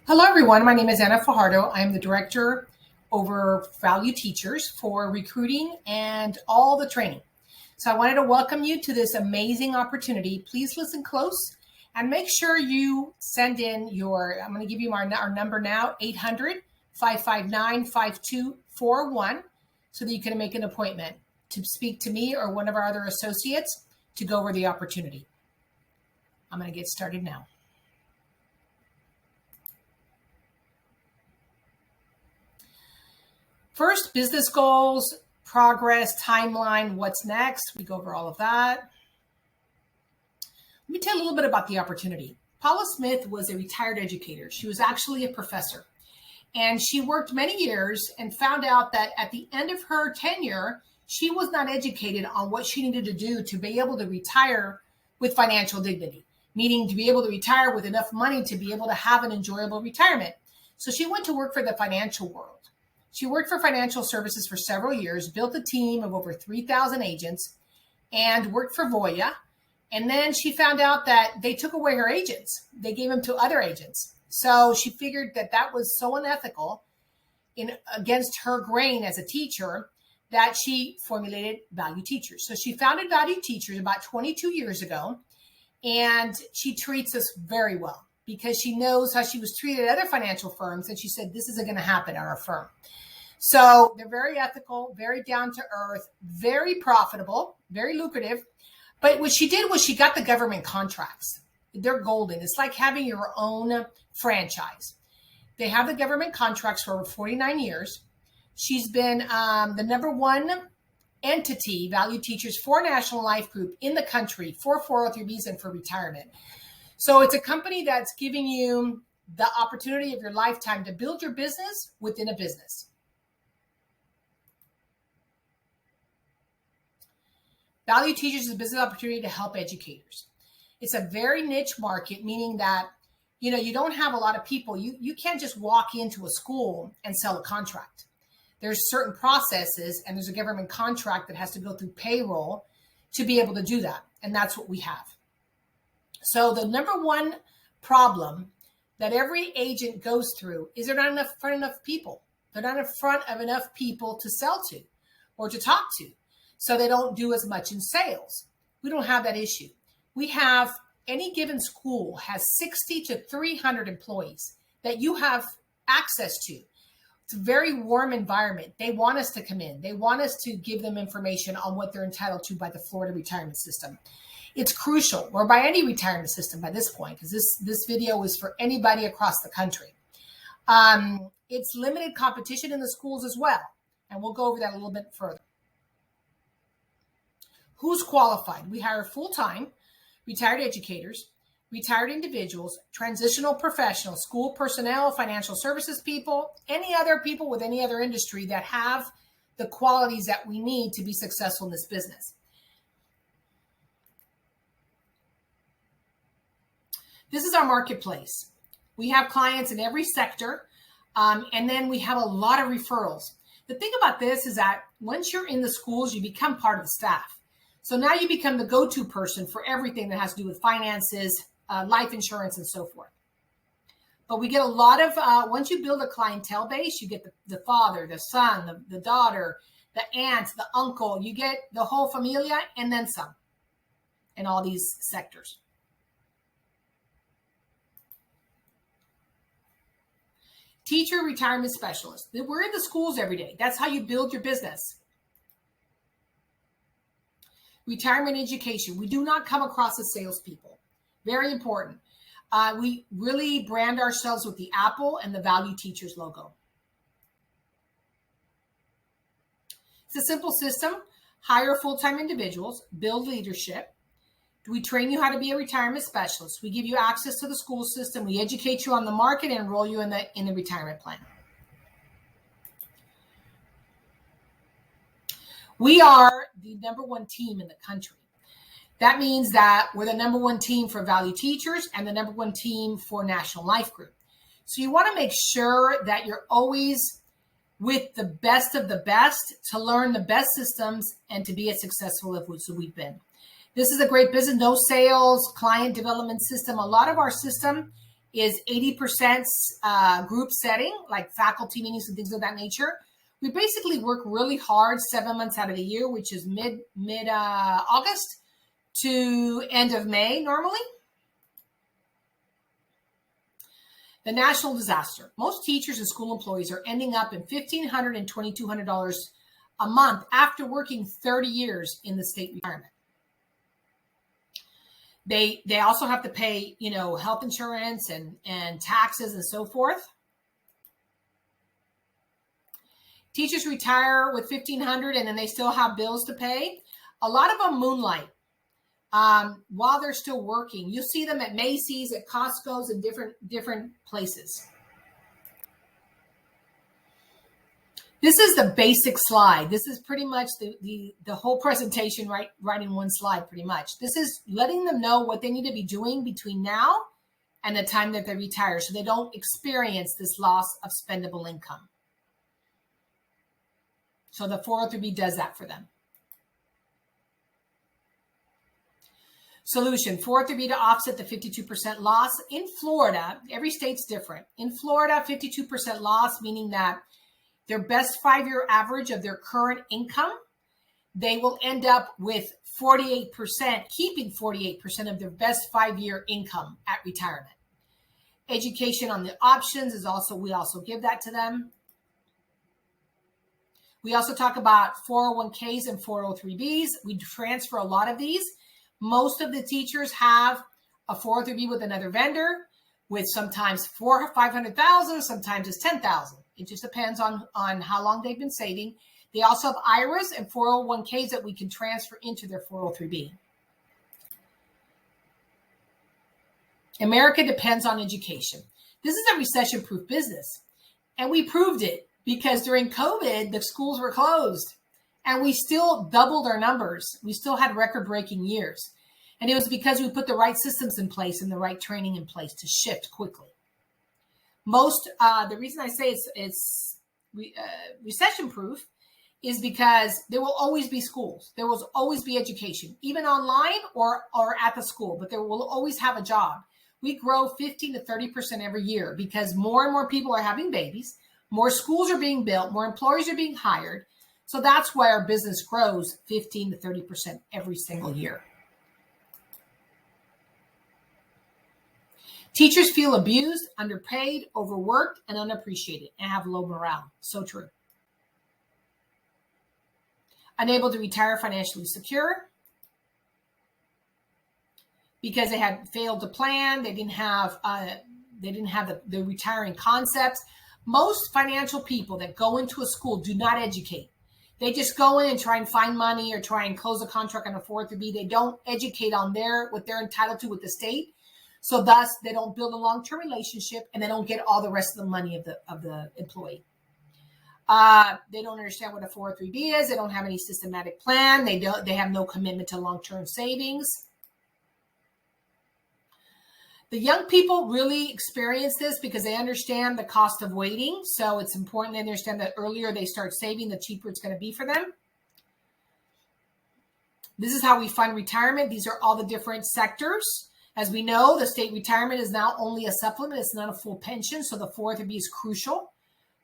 Hello, everyone. My name is Anna Fajardo. I'm the director over Value Teachers for recruiting and all the training. So I wanted to welcome you to this amazing opportunity. Please listen close and make sure you send in I'm going to give you our number now, 800-559-5241, so that you can make an appointment to speak to me or one of our other associates to go over the opportunity. I'm going to get started now. First, business goals, progress, timeline, what's next. We go over all of that. Let me tell you a little bit about the opportunity. Paula Smith was a retired educator. She was actually a professor. And she worked many years and found out that at the end of her tenure, she was not educated on what she needed to do to be able to retire with financial dignity, meaning to be able to retire with enough money to be able to have an enjoyable retirement. So she went to work for the financial world. She worked for financial services for several years, built a team of over 3,000 agents, and worked for Voya. And then she found out that they took away her agents. They gave them to other agents. So she figured that that was so unethical against her grain as a teacher that she formulated Value Teachers. So she founded Value Teachers about 22 years ago, and she treats us very well because she knows how she was treated at other financial firms. And she said, this isn't going to happen at our firm. So they're very ethical, very down to earth, very profitable, very lucrative. But what she did was she got the government contracts. They're golden. It's like having your own franchise. They have the government contracts for over 49 years. She's been the number one entity, Value Teachers, for National Life Group in the country for 403Bs and for retirement. So it's a company that's giving you the opportunity of your lifetime to build your business within a business. Value Teachers is a business opportunity to help educators. It's a very niche market, meaning that, you don't have a lot of people. You can't just walk into a school and sell a contract. There's certain processes, and there's a government contract that has to go through payroll to be able to do that. And that's what we have. So the number one problem that every agent goes through is they're not in front of enough people. They're not in front of enough people to sell to or to talk to. So they don't do as much in sales. We don't have that issue. We have any given school has 60 to 300 employees that you have access to. It's a very warm environment. They want us to come in. They want us to give them information on what they're entitled to by the Florida retirement system. It's crucial, or by any retirement system by this point, because this video is for anybody across the country. It's limited competition in the schools as well. And we'll go over that a little bit further. Who's qualified? We hire full-time retired educators, retired individuals, transitional professionals, school personnel, financial services people, any other people with any other industry that have the qualities that we need to be successful in this business. This is our marketplace. We have clients in every sector, and then we have a lot of referrals. The thing about this is that once you're in the schools, you become part of the staff. So now you become the go-to person for everything that has to do with finances, life insurance, and so forth. But we get a lot of, once you build a clientele base, you get the father, the son, the daughter, the aunt, the uncle, you get the whole familia and then some in all these sectors. Teacher retirement specialist. We're in the schools every day. That's how you build your business. Retirement education. We do not come across as salespeople. Very important. We really brand ourselves with the Apple and the Value Teachers logo. It's a simple system. Hire full-time individuals, build leadership. We train you how to be a retirement specialist. We give you access to the school system. We educate you on the market and enroll you in the retirement plan. We are the number one team in the country. That means that we're the number one team for Value Teachers and the number one team for National Life Group. So you want to make sure that you're always with the best of the best to learn the best systems and to be as successful as we've been. This is a great business, no sales, client development system. A lot of our system is 80% group setting, like faculty meetings and things of that nature. We basically work really hard 7 months out of the year, which is mid August to end of May normally. The national disaster. Most teachers and school employees are ending up in $1,500 and $2,200 a month after working 30 years in the state retirement. They also have to pay, health insurance and taxes and so forth. Teachers retire with $1,500 and then they still have bills to pay. A lot of them moonlight while they're still working. You'll see them at Macy's, at Costco's, and different places. This is the basic slide. This is pretty much the whole presentation right in one slide, pretty much. This is letting them know what they need to be doing between now and the time that they retire so they don't experience this loss of spendable income. So the 403B does that for them. Solution, 403B to offset the 52% loss. In Florida, every state's different. In Florida, 52% loss, meaning that their best 5-year average of their current income, they will end up with 48%, keeping 48% of their best 5-year income at retirement. Education on the options is we also give that to them. We also talk about 401ks and 403Bs. We transfer a lot of these. Most of the teachers have a 403B with another vendor with sometimes $400,000 or $500,000, sometimes it's $10,000. It just depends on how long they've been saving. They also have IRAs and 401ks that we can transfer into their 403B. America depends on education. This is a recession-proof business. And we proved it because during COVID, the schools were closed and we still doubled our numbers. We still had record-breaking years. And it was because we put the right systems in place and the right training in place to shift quickly. The reason I say it's recession-proof is because there will always be schools. There will always be education, even online or at the school, but there will always have a job. We grow 15 to 30% every year because more and more people are having babies, more schools are being built, more employees are being hired. So that's why our business grows 15 to 30% every single year. Teachers feel abused, underpaid, overworked, and unappreciated, and have low morale. So true. Unable to retire financially secure because they had failed to plan. They didn't have the retiring concepts. Most financial people that go into a school do not educate. They just go in and try and find money or try and close a contract on a 403B. They don't educate on what they're entitled to with the state. So thus, they don't build a long-term relationship and they don't get all the rest of the money of the employee. They don't understand what a 403B is. They don't have any systematic plan. They have no commitment to long-term savings. The young people really experience this because they understand the cost of waiting. So it's important they understand that earlier they start saving, the cheaper it's going to be for them. This is how we fund retirement. These are all the different sectors. As we know, the state retirement is now only a supplement. It's not a full pension. So the 403B is crucial.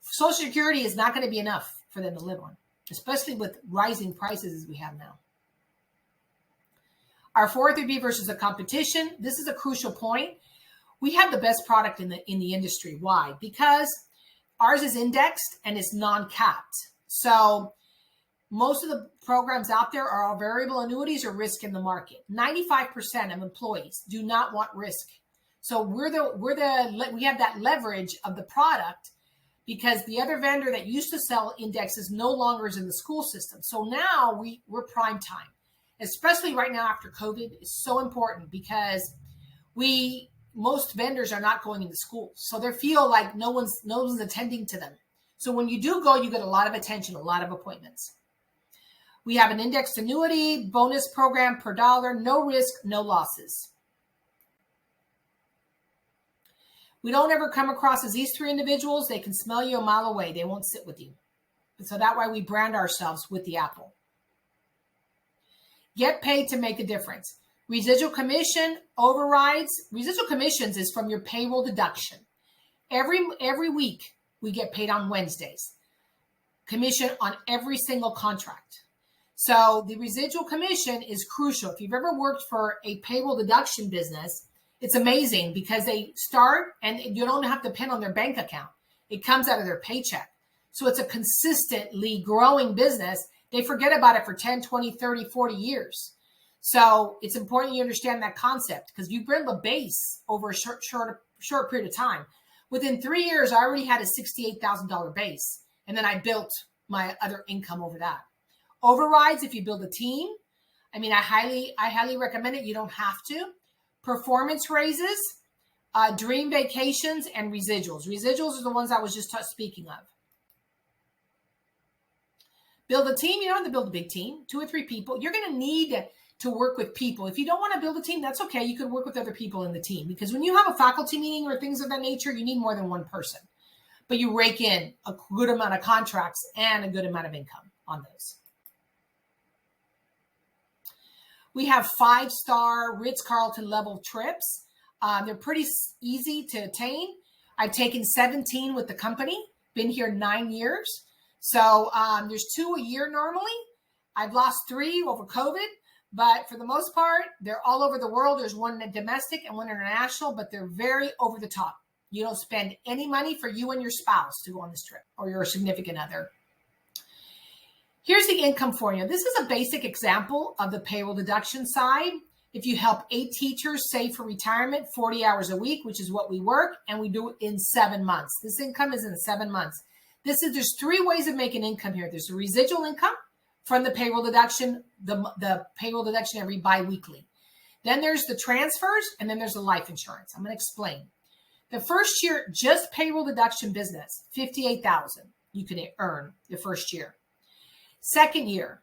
Social Security is not going to be enough for them to live on, especially with rising prices as we have now. Our 403B versus the competition. This is a crucial point. We have the best product in the industry. Why? Because ours is indexed and it's non-capped. So most of the programs out there are all variable annuities or risk in the market. 95% of employees do not want risk. So we have that leverage of the product because the other vendor that used to sell indexes no longer is in the school system. So now we're prime time, especially right now after COVID. Is so important because most vendors are not going into schools. So they feel like no one's attending to them. So when you do go, you get a lot of attention, a lot of appointments. We have an indexed annuity, bonus program per dollar, no risk, no losses. We don't ever come across as these three individuals. They can smell you a mile away. They won't sit with you. And so that's why we brand ourselves with the apple. Get paid to make a difference. Residual commission, overrides. Residual commissions is from your payroll deduction. Every week we get paid on Wednesdays. Commission on every single contract. So the residual commission is crucial. If you've ever worked for a payroll deduction business, it's amazing because they start and you don't have to depend on their bank account. It comes out of their paycheck. So it's a consistently growing business. They forget about it for 10, 20, 30, 40 years. So it's important you understand that concept because you build a base over a short period of time. Within 3 years, I already had a $68,000 base. And then I built my other income over that. Overrides, if you build a team, I highly recommend it. You don't have to. Performance raises, dream vacations, and residuals. Residuals are the ones I was just speaking of. Build a team. You don't have to build a big team, 2 or 3 people. You're going to need to work with people. If you don't want to build a team, that's okay. You can work with other people in the team because when you have a faculty meeting or things of that nature, you need more than one person. But you rake in a good amount of contracts and a good amount of income on those. We have 5-star Ritz-Carlton level trips. They're pretty easy to attain. I've taken 17 with the company, been here 9 years. So there's 2 a year normally. I've lost 3 over COVID, but for the most part, they're all over the world. There's one domestic and one international, but they're very over the top. You don't spend any money for you and your spouse to go on this trip or your significant other. Here's the income formula. This is a basic example of the payroll deduction side. If you help 8 teachers save for retirement, 40 hours a week, which is what we work, and we do it in 7 months. This income is in 7 months. There's 3 ways of making income here. There's the residual income from the payroll deduction, the payroll deduction every biweekly. Then there's the transfers, and then there's the life insurance. I'm going to explain. The first year, just payroll deduction business, $58,000 you can earn the first year. Second year,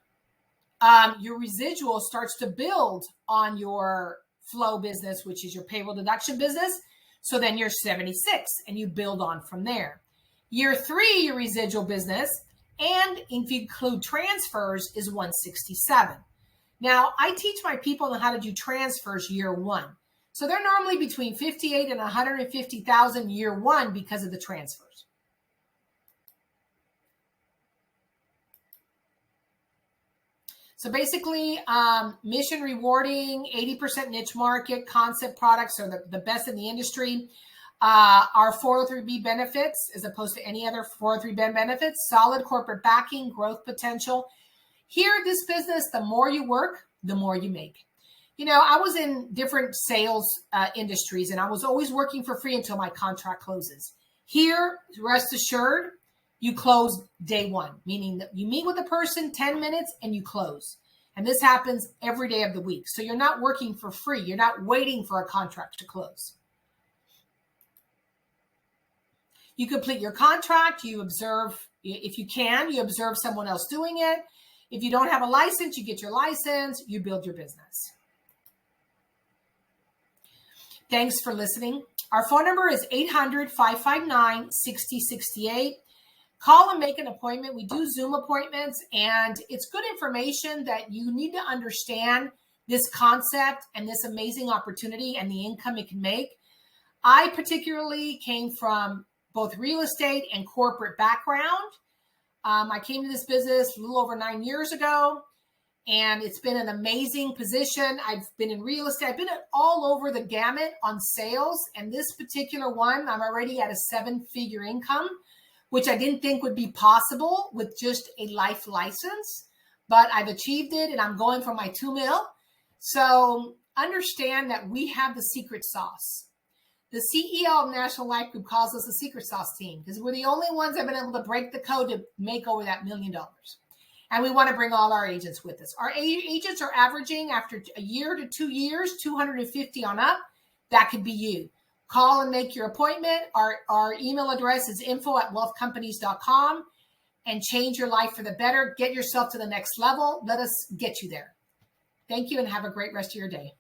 your residual starts to build on your flow business, which is your payroll deduction business. So then you're 76 and you build on from there. Year 3, your residual business, and if you include transfers, is 167. Now, I teach my people on how to do transfers year 1. So they're normally between 58 and 150,000 year 1 because of the transfers. So basically, mission rewarding, 80% niche market, concept products are the best in the industry. Our 403B benefits, as opposed to any other 403B benefits, solid corporate backing, growth potential. Here, this business, the more you work, the more you make. You know, I was in different sales industries, and I was always working for free until my contract closes. Here, rest assured, you close day 1, meaning that you meet with a person 10 minutes and you close. And this happens every day of the week. So you're not working for free. You're not waiting for a contract to close. You complete your contract. You observe, if you can, you observe someone else doing it. If you don't have a license, you get your license. You build your business. Thanks for listening. Our phone number is 800-559-6068. Call and make an appointment. We do Zoom appointments, and it's good information that you need to understand this concept and this amazing opportunity and the income it can make. I particularly came from both real estate and corporate background. I came to this business a little over 9 years ago, and it's been an amazing position. I've been in real estate. I've been all over the gamut on sales, and this particular one, I'm already at a 7-figure income, which I didn't think would be possible with just a life license, but I've achieved it, and I'm going for my 2 mil. So understand that we have the secret sauce. The CEO of National Life Group calls us the secret sauce team because we're the only ones that have been able to break the code to make over that $1 million. And we want to bring all our agents with us. Our agents are averaging, after a year to 2 years, 250 on up. That could be you. Call and make your appointment. Our email address is info@wealthcompanies.com, and change your life for the better. Get yourself to the next level. Let us get you there. Thank you, and have a great rest of your day.